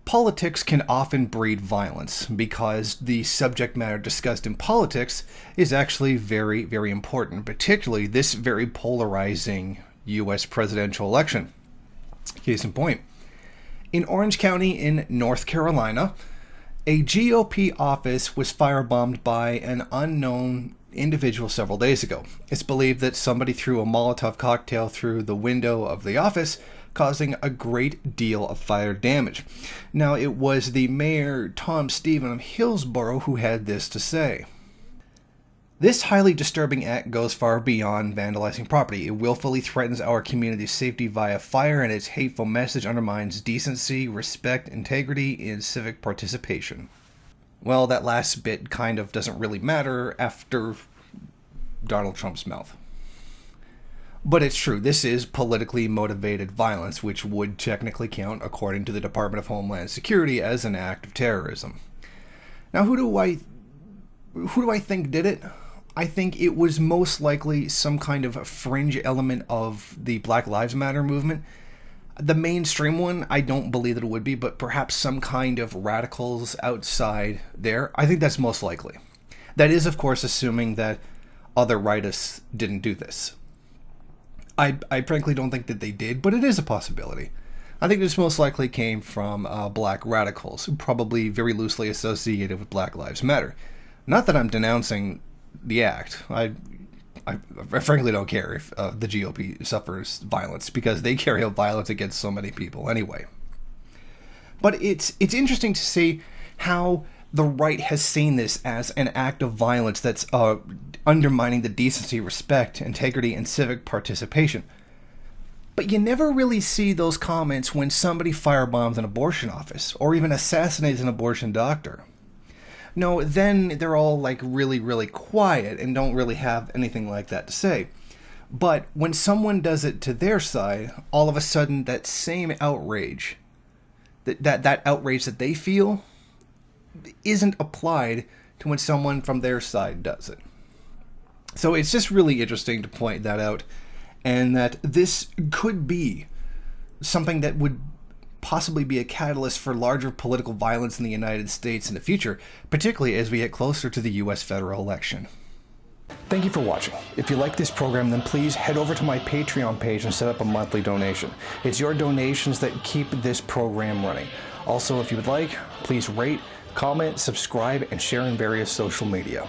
Politics can often breed violence because the subject matter discussed in politics is actually very, very important, particularly this very polarizing U.S. presidential election. Case in point, in Orange County in North Carolina, a GOP office was firebombed by an unknown individual several days ago. It's believed that somebody threw a Molotov cocktail through the window of the office, causing a great deal of fire damage. Now, it was the mayor, Tom Stephen of Hillsborough, who had this to say. This highly disturbing act goes far beyond vandalizing property. It willfully threatens our community's safety via fire, and its hateful message undermines decency, respect, integrity, and civic participation. Well, that last bit kind of doesn't really matter after Donald Trump's mouth. But it's true, this is politically motivated violence, which would technically count, according to the Department of Homeland Security, as an act of terrorism. Now, who do I think did it? I think it was most likely some kind of fringe element of the Black Lives Matter movement. The mainstream one, I don't believe that it would be, but perhaps some kind of radicals outside there. I think that's most likely. That is, of course, assuming that other rightists didn't do this. I frankly don't think that they did, but it is a possibility. I think this most likely came from black radicals, who probably very loosely associated with Black Lives Matter. Not that I'm denouncing the act. I frankly don't care if the GOP suffers violence, because they carry out violence against so many people anyway. But it's interesting to see how the right has seen this as an act of violence that's undermining the decency, respect, integrity, and civic participation. But you never really see those comments when somebody firebombs an abortion office or even assassinates an abortion doctor. No, then they're all like really, really quiet and don't really have anything like that to say. But when someone does it to their side, all of a sudden that same outrage, that outrage that they feel, isn't applied to when someone from their side does it. So it's just really interesting to point that out, and that this could be something that would possibly be a catalyst for larger political violence in the United States in the future, particularly as we get closer to the U.S. federal election. Thank you for watching. If you like this program, then please head over to my Patreon page and set up a monthly donation. It's your donations that keep this program running. Also, if you would like, please rate, comment, subscribe, and share in various social media.